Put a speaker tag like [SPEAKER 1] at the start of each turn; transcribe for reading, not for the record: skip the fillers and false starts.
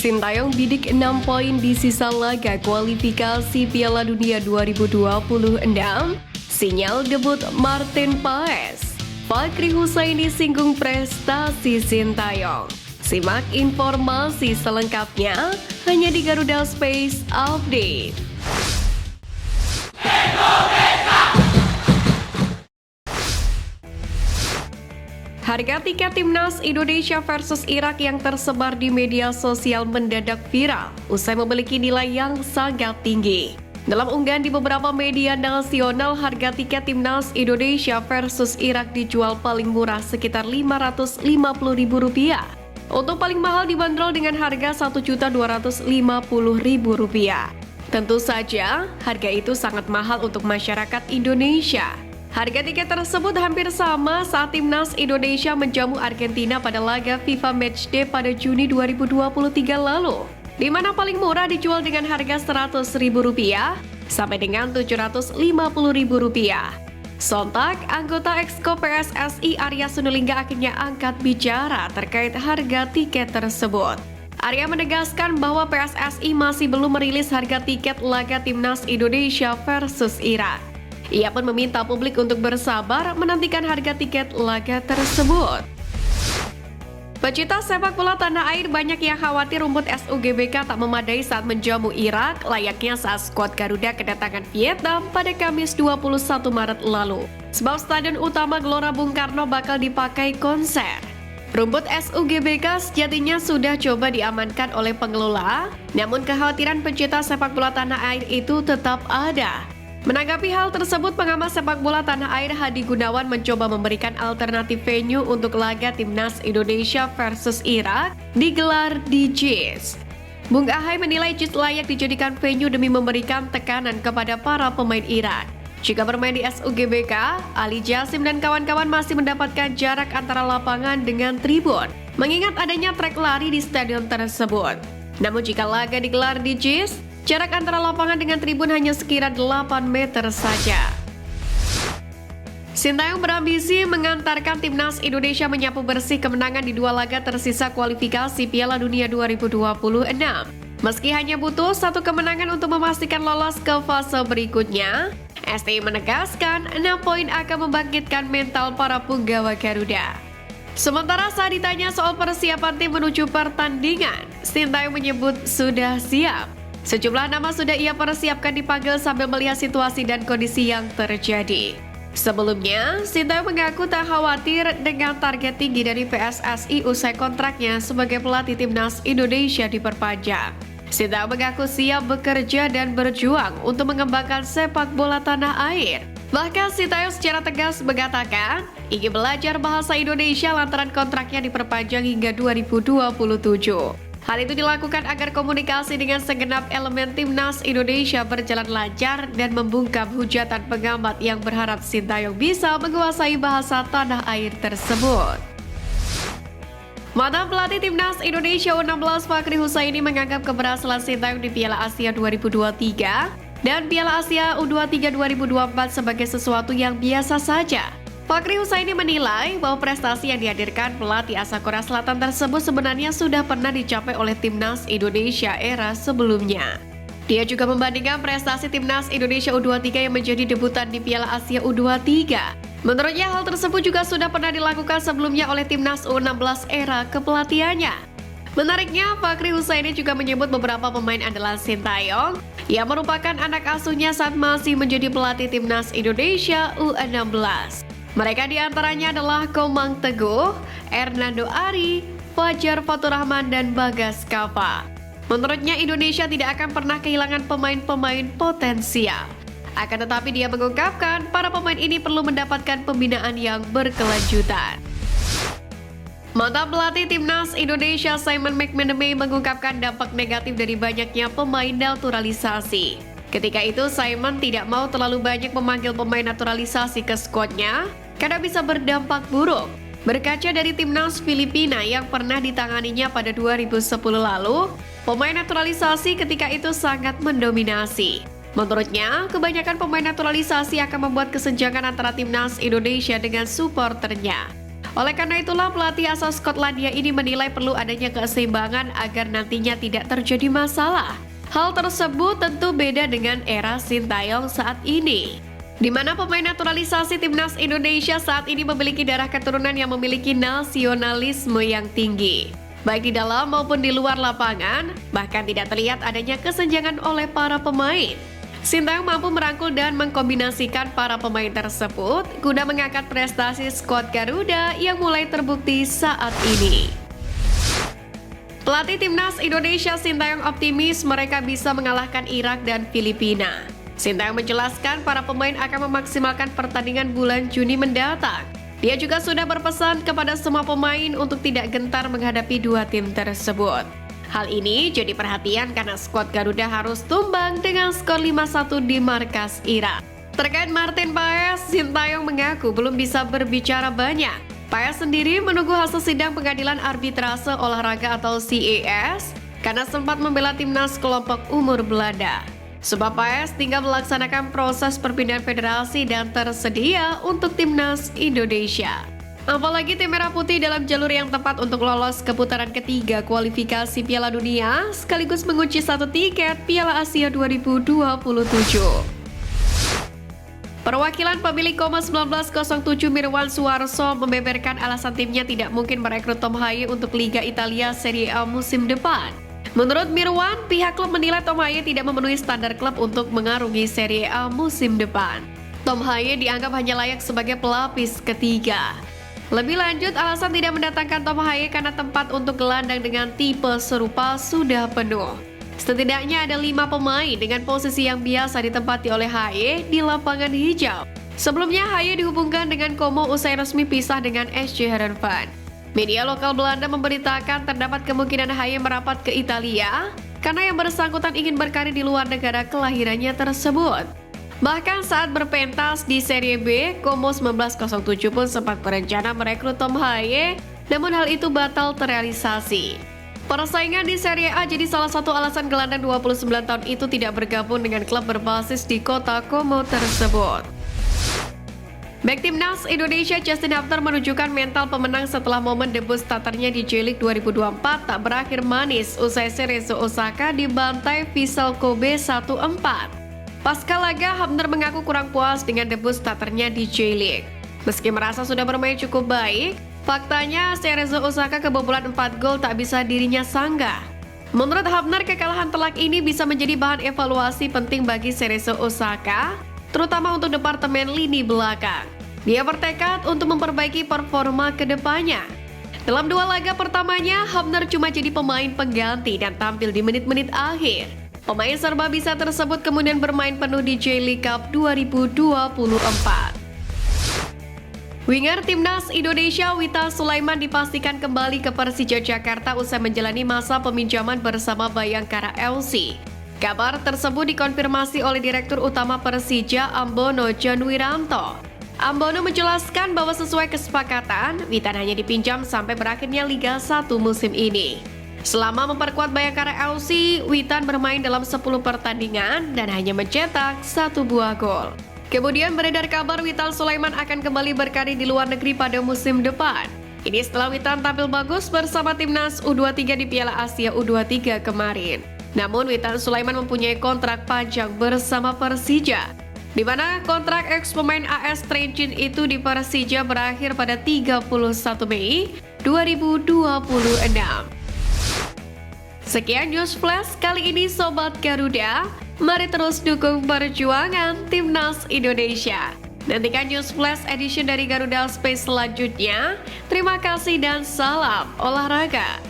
[SPEAKER 1] Sintayong bidik 6 poin di sisa laga kualifikasi Piala Dunia 2026. Sinyal debut Martin Paes. Fakri Husaini singgung prestasi Sintayong. Simak informasi selengkapnya hanya di Garuda Space Update. Harga tiket timnas Indonesia versus Irak yang tersebar di media sosial mendadak viral usai memiliki nilai yang sangat tinggi. Dalam unggahan di beberapa media nasional, harga tiket timnas Indonesia versus Irak dijual paling murah sekitar Rp550.000. Untuk paling mahal dibanderol dengan harga Rp1.250.000. Tentu saja, harga itu sangat mahal untuk masyarakat Indonesia. Harga tiket tersebut hampir sama saat timnas Indonesia menjamu Argentina pada laga FIFA Matchday pada Juni 2023 lalu, di mana paling murah dijual dengan harga Rp100.000 sampai dengan Rp750.000. Sontak, anggota Exco PSSI Arya Sinulinga akhirnya angkat bicara terkait harga tiket tersebut. Arya menegaskan bahwa PSSI masih belum merilis harga tiket laga timnas Indonesia versus Irak. Ia pun meminta publik untuk bersabar menantikan harga tiket laga tersebut. Pecinta sepak bola tanah air banyak yang khawatir rumput SUGBK tak memadai saat menjamu Irak, layaknya saat skuad Garuda kedatangan Vietnam pada Kamis 21 Maret lalu. Sebab stadion utama Gelora Bung Karno bakal dipakai konser. Rumput SUGBK sejatinya sudah coba diamankan oleh pengelola, namun kekhawatiran pecinta sepak bola tanah air itu tetap ada. Menanggapi hal tersebut, pengamat sepak bola tanah air Hadi Gunawan mencoba memberikan alternatif venue untuk laga timnas Indonesia versus Irak digelar di JIS. Bung Ahai menilai JIS layak dijadikan venue demi memberikan tekanan kepada para pemain Irak. Jika bermain di SUGBK, Ali Jasim dan kawan-kawan masih mendapatkan jarak antara lapangan dengan tribun, mengingat adanya trek lari di stadion tersebut. Namun jika laga digelar di JIS, jarak antara lapangan dengan tribun hanya sekira 8 meter saja. Sintayong berambisi mengantarkan timnas Indonesia menyapu bersih kemenangan di 2 laga tersisa kualifikasi Piala Dunia 2026. Meski hanya butuh 1 kemenangan untuk memastikan lolos ke fase berikutnya, STI menegaskan 6 poin akan membangkitkan mental para punggawa Garuda. Sementara saat ditanya soal persiapan tim menuju pertandingan, Sintayong menyebut sudah siap. Sejumlah nama sudah ia persiapkan dipanggil sambil melihat situasi dan kondisi yang terjadi. Sebelumnya, Sintayong mengaku tak khawatir dengan target tinggi dari PSSI usai kontraknya sebagai pelatih timnas Indonesia diperpanjang. Sintayong mengaku siap bekerja dan berjuang untuk mengembangkan sepak bola tanah air. Bahkan Sintayong secara tegas mengatakan ingin belajar bahasa Indonesia lantaran kontraknya diperpanjang hingga 2027. Hal itu dilakukan agar komunikasi dengan segenap elemen timnas Indonesia berjalan lancar dan membungkam hujatan pengamat yang berharap Sintayong bisa menguasai bahasa tanah air tersebut. Mantan pelatih timnas Indonesia U16 Fakri Husaini menganggap keberhasilan Sintayong di Piala Asia 2023 dan Piala Asia U23 2024 sebagai sesuatu yang biasa saja. Fakri Husaini menilai bahwa prestasi yang dihadirkan pelatih asal Korea Selatan tersebut sebenarnya sudah pernah dicapai oleh timnas Indonesia era sebelumnya. Dia juga membandingkan prestasi timnas Indonesia U23 yang menjadi debutan di Piala Asia U23. Menurutnya hal tersebut juga sudah pernah dilakukan sebelumnya oleh timnas U16 era kepelatihannya. Menariknya, Fakri Husaini juga menyebut beberapa pemain andalan Sintayong yang merupakan anak asuhnya saat masih menjadi pelatih timnas Indonesia U16. Mereka diantaranya adalah Komang Teguh, Hernando Ari, Fajar Faturrahman, dan Bagas Kava. Menurutnya Indonesia tidak akan pernah kehilangan pemain-pemain potensial. Akan tetapi dia mengungkapkan para pemain ini perlu mendapatkan pembinaan yang berkelanjutan. Mantan pelatih timnas Indonesia Simon McManamy mengungkapkan dampak negatif dari banyaknya pemain naturalisasi. Ketika itu, Simon tidak mau terlalu banyak memanggil pemain naturalisasi ke skuadnya karena bisa berdampak buruk. Berkaca dari timnas Filipina yang pernah ditanganinya pada 2010 lalu, pemain naturalisasi ketika itu sangat mendominasi. Menurutnya, kebanyakan pemain naturalisasi akan membuat kesenjangan antara timnas Indonesia dengan suporternya. Oleh karena itulah pelatih asal Skotlandia ini menilai perlu adanya keseimbangan agar nantinya tidak terjadi masalah. Hal tersebut tentu beda dengan era Sintayong saat ini, di mana pemain naturalisasi timnas Indonesia saat ini memiliki darah keturunan yang memiliki nasionalisme yang tinggi, baik di dalam maupun di luar lapangan, bahkan tidak terlihat adanya kesenjangan oleh para pemain. Sintayong mampu merangkul dan mengkombinasikan para pemain tersebut guna mengangkat prestasi skuad Garuda yang mulai terbukti saat ini. Pelatih timnas Indonesia Sintayong optimis mereka bisa mengalahkan Irak dan Filipina. Sintayong menjelaskan para pemain akan memaksimalkan pertandingan bulan Juni mendatang. Dia juga sudah berpesan kepada semua pemain untuk tidak gentar menghadapi dua tim tersebut. Hal ini jadi perhatian karena skuad Garuda harus tumbang dengan skor 5-1 di markas Irak. Terkait Martin Paes, Sintayong mengaku belum bisa berbicara banyak. Paes sendiri menunggu hasil sidang pengadilan arbitrase olahraga atau CAS karena sempat membela timnas kelompok umur Belanda. Sebab Paes tinggal melaksanakan proses perpindahan federasi dan tersedia untuk timnas Indonesia. Apalagi tim Merah Putih dalam jalur yang tepat untuk lolos ke putaran ketiga kualifikasi Piala Dunia sekaligus mengunci satu tiket Piala Asia 2027. Perwakilan pemilik Koma 1907 Mirwan Suarso membeberkan alasan timnya tidak mungkin merekrut Tom Haye untuk Liga Italia Serie A musim depan. Menurut Mirwan, pihak klub menilai Tom Haye tidak memenuhi standar klub untuk mengarungi Serie A musim depan. Tom Haye dianggap hanya layak sebagai pelapis ketiga. Lebih lanjut, alasan tidak mendatangkan Tom Haye karena tempat untuk gelandang dengan tipe serupa sudah penuh. Setidaknya ada 5 pemain dengan posisi yang biasa ditempati oleh Haye di lapangan hijau. Sebelumnya Haye dihubungkan dengan Como usai resmi pisah dengan SC Heerenveen. Media lokal Belanda memberitakan terdapat kemungkinan Haye merapat ke Italia karena yang bersangkutan ingin berkarir di luar negara kelahirannya tersebut. Bahkan saat berpentas di Serie B, Como 1907 pun sempat berencana merekrut Tom Haye, namun hal itu batal terrealisasi. Persaingan di Serie A jadi salah satu alasan gelandang 29 tahun itu tidak bergabung dengan klub berbasis di kota Como tersebut. Bek timnas Indonesia Justin Hafter menunjukkan mental pemenang setelah momen debut starternya di J-League 2024 tak berakhir manis usai Cerezo Osaka dibantai Vissel Kobe 1-4. Pasca laga, Hafter mengaku kurang puas dengan debut starternya di J-League. Meski merasa sudah bermain cukup baik, faktanya Cerezo Osaka kebobolan 4 gol tak bisa dirinya sanggah. Menurut Hafter, kekalahan telak ini bisa menjadi bahan evaluasi penting bagi Cerezo Osaka, terutama untuk departemen lini belakang. Dia bertekad untuk memperbaiki performa ke depannya. Dalam 2 laga pertamanya, Hafter cuma jadi pemain pengganti dan tampil di menit-menit akhir. Pemain serba bisa tersebut kemudian bermain penuh di J-League Cup 2024. Winger timnas Indonesia Witan Sulaiman dipastikan kembali ke Persija Jakarta usai menjalani masa peminjaman bersama Bayangkara FC. Kabar tersebut dikonfirmasi oleh Direktur Utama Persija Ambono Janwiranto. Ambono menjelaskan bahwa sesuai kesepakatan, Witan hanya dipinjam sampai berakhirnya Liga 1 musim ini. Selama memperkuat Bayangkara FC, Witan bermain dalam 10 pertandingan dan hanya mencetak 1 buah gol. Kemudian beredar kabar Witan Sulaiman akan kembali berkarir di luar negeri pada musim depan. Ini setelah Witan tampil bagus bersama timnas U23 di Piala Asia U23 kemarin. Namun Witan Sulaiman mempunyai kontrak panjang bersama Persija, di mana kontrak ex-pemain AS Trenčín itu di Persija berakhir pada 31 Mei 2026. Sekian News Flash kali ini Sobat Garuda. Mari terus dukung perjuangan Timnas Indonesia. Nantikan News Flash edition dari Garuda Space selanjutnya. Terima kasih dan salam olahraga.